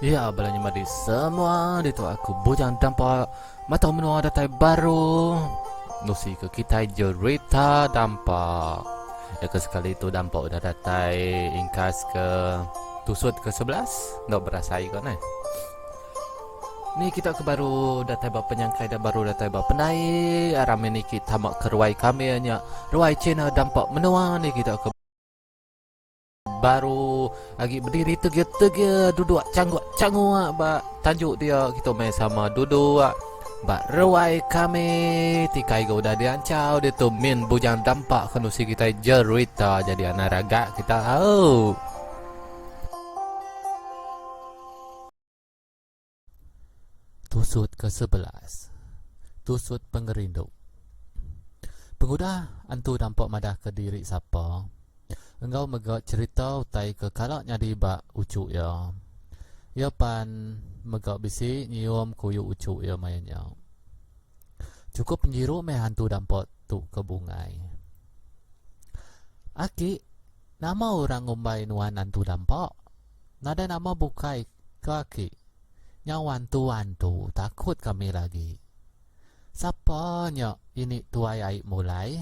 Ya, belanja madi semua itu aku bujang dampak mata menua datai baru. Nusi ke kita jerita dampak. Ya ke sekali itu dampak udah datai ingkas ke tusut ke 11. Nggak berasa kan eh. Ni kita ke baru datai bab penyangkai dan baru datai bab pendai. Aram ini kita mak keruai kami hanya ruai Cina dampak menua ni kita ke baru lagi berdiri tegak-tegak duduk cangguk-cangguk ba tajuk dia kita main sama duduk ba ruai kami tikai go dah diancau dia tu min bujang dampak kenusi kita jerita jadi anak raga kita tusut ke-11 tusut pengerinduk pengudah antu dampak madah ke diri siapa engkau megak cerita utai ke kalaknya di ba ucuk ya. Ya pan megak bisi nyium kuyu ucuk ya mayanya. Cukup penjiru meh hantu dampot tu ke bungai. Aki, nama orang ngumbai nuan hantu dampok. Nada nama bukai ke aki. Nyawantu-wantu takut kami lagi. Siapa nyak ini tuai aik mulai?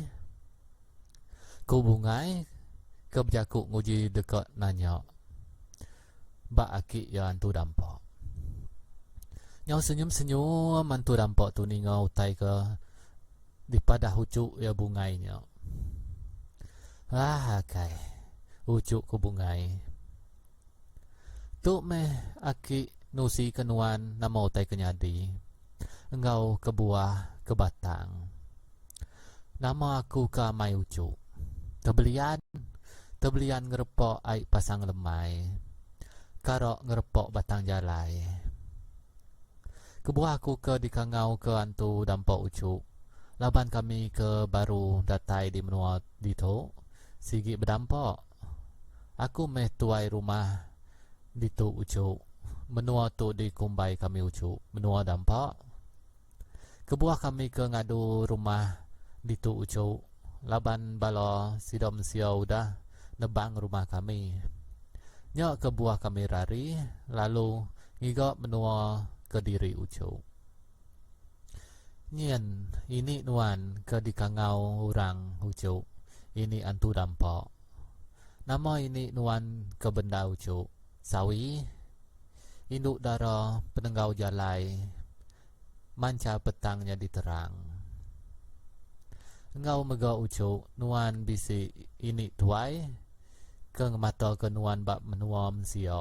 Ku bungai kebijaku nguji dekat nanya. Bak aki ya hantu dampok. Nyau senyum-senyum hantu dampok tu ningau utai ke di pada hucuk ya bungainya. Kai hucuk ku bungai. Tu meh aki nusi kenuan nama utai kenyadi. Engkau ke buah ke batang. Nama aku ke mai hucuk. Tebelian ngerepok aik pasang lemai. Karok ngerepok batang jalai. Kebuah aku ke dikangau ke antu dampok ucuk. Laban kami ke baru datai di menua dito. Sigi berdampok. Aku meh tuai rumah dito ucuk. Menua tu di kumbai kami ucuk. Menua dampak. Kebuah kami ke ngadu rumah dito ucuk. Laban balo sidom siau dah nebang rumah kami. Nyok ke buah kami rari, lalu ngigok menua ke diri ucuk. Nyen, ini nuan ke dikangau orang ucuk. Ini antu dampok. Nama ini nuan ke benda ucuk. Sawi, induk dara penenggau jalai. Manca petangnya diterang. Engkau mega ucuk, nuan bisi ini tuai. Ke mata ke nuan bak menua mensia.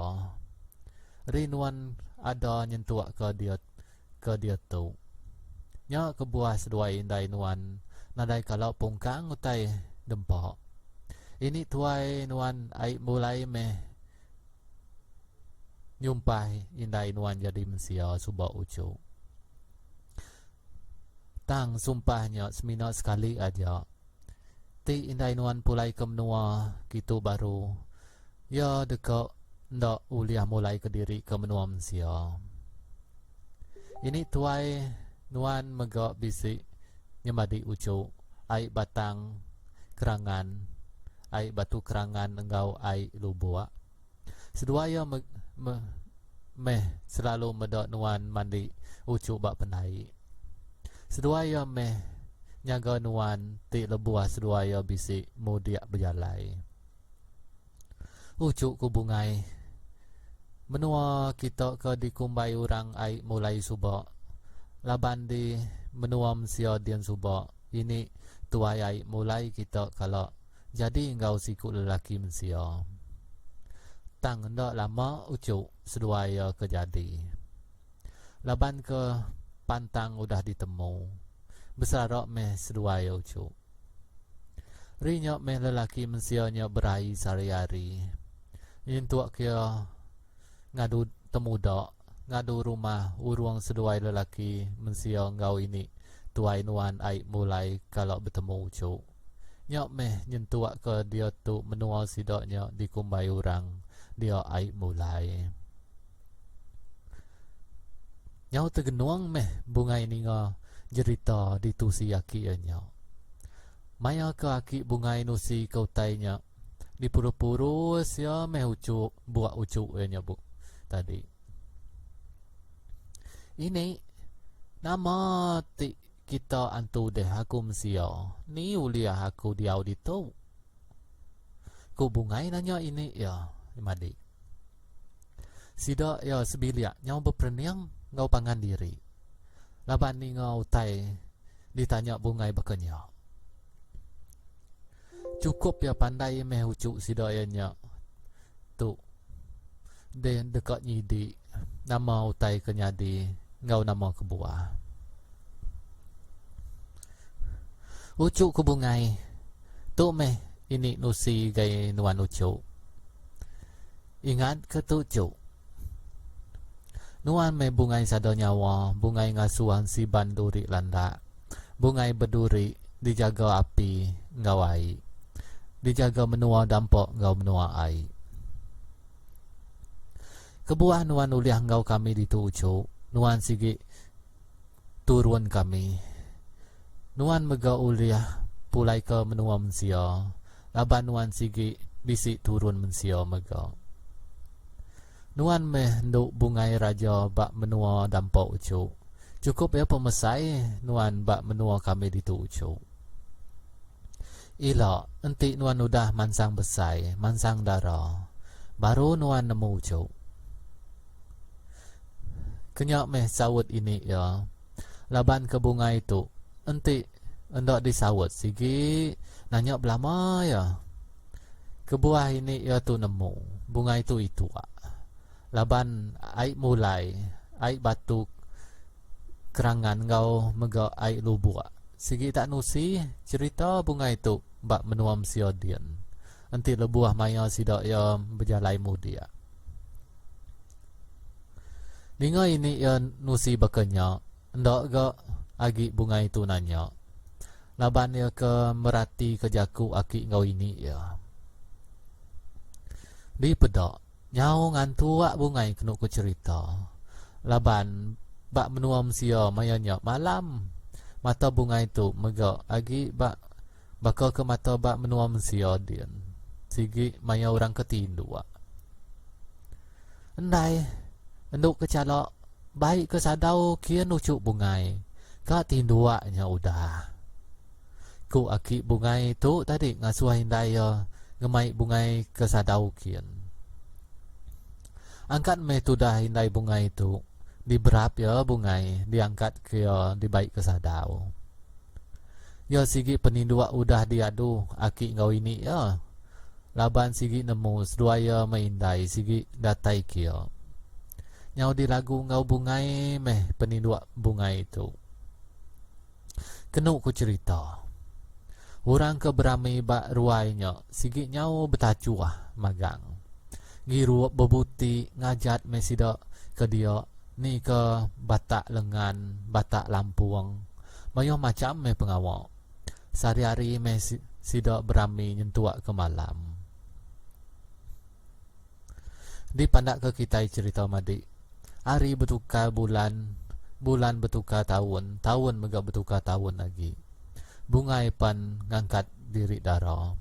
Rinuan ada nyentuak ke dia tu. Nya ke buah seduai indai nuan nadai kalau pungkang utai dempok. Ini tuai nuan aik mulai meh nyumpai indai nuan jadi mensia subak ucuk. Tang sumpahnya semina sekali aja. Ti indai nuan pulai ke menua gitu baru. Ya dekat ndak uliah mulai ke diri ke menua mensia. Ini tuai nuan megak bisik nyemadi ucuk. Aik batang kerangan. Aik batu kerangan engkau aik lubuak. Sedua ya meh selalu medok nuan mandi ucuk bak penai. Sedua ya meh nyaga nuan ti lebuah sedua ya bisik mudiak berjalai. Ucuk ku bungai. Menua kita ke dikumbai orang aik mulai subak. Laban di menua mensia dian subak. Ini tuai aik mulai kita kalau jadi engkau sikut lelaki mensia. Tang ndak lama ucuk sedua ya kejadi. Laban ke pantang udah ditemu. Besarok meh sedua ya ucuk. Rinyok meh lelaki mensianya berai sehari-hari. Yintuak kia ngadu temu dok. Ngadu rumah uruang seduai lelaki mensia ngau ini. Tuai nuan aik mulai kalau bertemu ucuk. Nyok meh nyentuak ke dia tu menua sidoknya dikumbai orang. Dia aik mulai. Nyau tergenuang meh bunga ini nga jerita ditusi aki nya. Maya ke aki bunga nusi kau tainya. Di puru-puru sia meh ucuk buat ucuk nya bu tadi. ini nama ti kita antu deh aku msio ni uliah aku di audito ku bungai nanya ini ya madi sida ya sebilia nyau berperniang ngau pangan diri laban ni ngau tai ditanya bungai bekenya cukup ya pandai meh ucuk sida ya nya tu de dekat nyidi nama utai kenyadi ngau nama kebuah ucuk ke bungai tu meh ini nusi gay nuan ucuk ingat ke tu ucuk nuan meh bungai sado nyawa bungai ngasuhan si banduri landa bungai berduri dijaga api ngawai dijaga menua dampok ngau menua ai kebuah nuan uliah ngau kami di tu ucuk nuan sigi turun kami nuan mega uliah pulai ke menua mensia laban nuan sigi bisi turun mensia mega nuan meh nduk bungai raja bak menua dampok ucuk cukup ya pemesai nuan bak menua kami di tu ucuk ila enti nuan udah mansang besai mansang darah baru nuan nemu ucuk kenyak meh sawut ini ya laban ke bungai itu enti hendak disawut sigi nanya belama ya kebuah ini ya tu nemu bunga itu laban ai mulai ai batu kerangan ngau mega ai lubua sigi tak nusi cerita bunga itu bak menuam siodian enti lebuah maya sidak ya berjalai mudia ninga ini ya nusi bekenya ndak ga agi bunga itu nanya laban ya ke merati ke jaku aki ngau ini ya di pedak nyau ngantu wak bungai kena ku cerita laban bak menuam sia mayanya malam mata bunga itu mega agi bakal ke mata bak menuam sia dian sigi maya orang ketindu wak endai enduk kecalok baik ke sadau kian ucuk bungai ka tinduaknya udah ku aki bungai tu tadi ngasuhin daya ngemai bungai ke sadau kian angkat me tu dah hindai bungai tu diberap ya bungai diangkat ke ya dibaik ke sadau ya sigi peninduak udah diadu aki ngau ini ya laban sigi nemu seduaya maindai sigi datai kia nyau di lagu ngau bungai meh peninduak bungai itu kenuk ku cerita orang ke berami bak ruainya sigi nyau betacuah magang giru bebuti ngajat mesida ke dia ni ke batak lengan batak lampuang mayo macam me pengawak sehari-hari me sida berami nyentuak ke malam di pandak ke kita cerita madi hari bertukar bulan bulan bertukar tahun tahun mega bertukar tahun lagi bungai pan ngangkat diri darah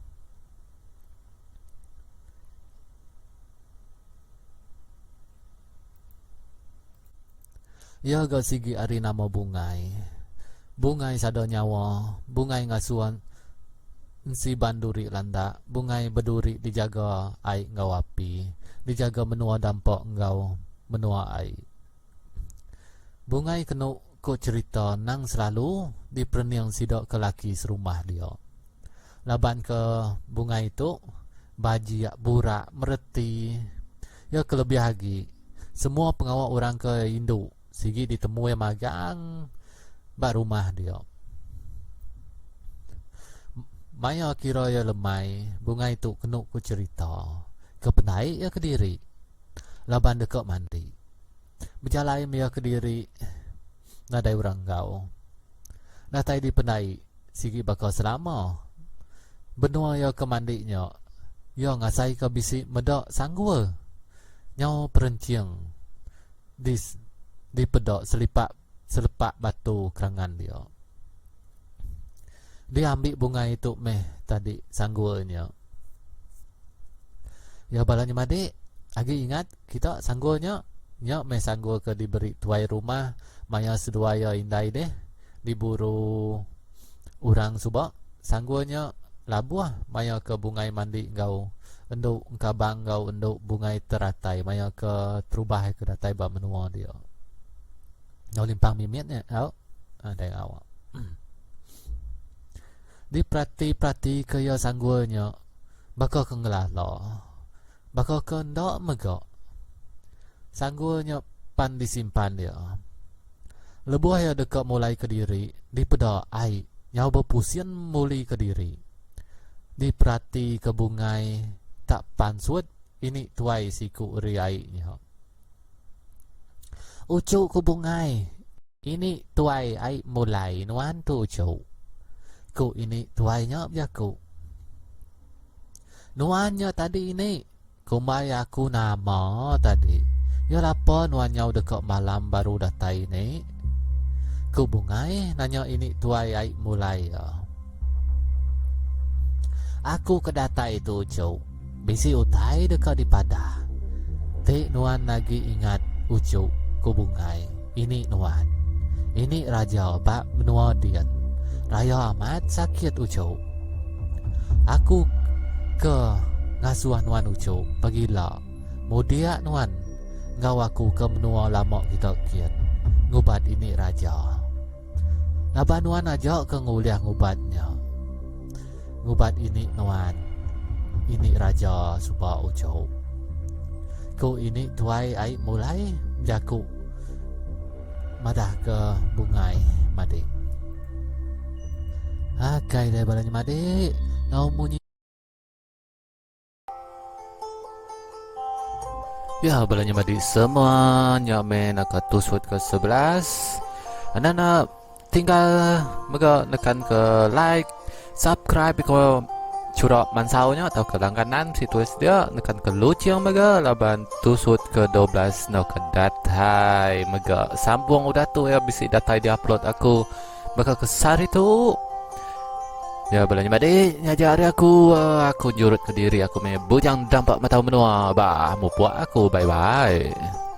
ya ga sigi ari nama bungai bungai sado nyawa bungai ngasuan si banduri landa bungai berduri dijaga ai ngau api dijaga menua dampak ngau menua ai bungai kena ko cerita nang selalu diperniang sidak ke laki serumah dia laban ke bungai itu baji burak mereti ya kelebih lagi semua pengawal orang ke Indo sigi ditemui magang bak rumah dia maya kira ya lemai bungai itu kena ku cerita ke penai ya Kediri laban dekat mandi berjalan ya Kediri nadai orang kau natai di penai sigi bakal selama benua ya ke mandinya ya ngasai ke bisi medak sanggul nyau perenciang di pedok selepak batu kerangan dia ambil bunga itu meh tadi sanggulnya ya balanya madik lagi ingat kita sanggulnya nya me sanggul ke diberi tuai rumah maya seduaya indai deh diburu urang subak sanggulnya labuah maya ke bungai mandi engkau enduk kabang engkau enduk bungai teratai maya ke terubah ke datai ba menua dia ngau limpang mimitnya ada yang awak di prati ke ya sanggulnya bakal ke ngelalo bakal ke ndak megak sanggulnya pan disimpan dia lebuh ya dekat mulai ke diri di peda ai nyau berpusian muli ke diri di prati ke bungai tak pansut ini tuai siku riai nya ucuk ke bungai ini tuai ai mulai nuan tu ucuk ku ini tuainya biaku nuannya tadi ini kumai aku nama tadi ya lapa nuannya dekat malam baru datai ini ku bungai nanya ini tuai ai mulai ya aku kedatai itu ucuk bisi utai dekat di padah te nuan lagi ingat ucuk ku bungai ini nuan ini raja bak menua dian raya amat sakit ucuk aku ke ngasuh nuan ucuk pagilah mudia nuan ngau aku ke menua lama kita kian ngubat ini raja naba nuan aja ke nguliah ngubatnya ngubat ini nuan ini raja suba ucuk ku ini tuai ai mulai jaku madah ke bungai madik akai deh balanya madik ngau munyi ya balanya madik semuanya men akan tusut ke 11 anak-anak tinggal mega nekan ke like subscribe ke curok mansaunya atau ke langganan situasi dia nekan ke lucing mega laban tusut ke 12 no ke datai mega sambung udah tuh ya bisa datai di upload aku bakal kesar itu ya balanya madi ngajari aku jurut ke diri aku me bujang dampak mata menua bah mau buat aku bye bye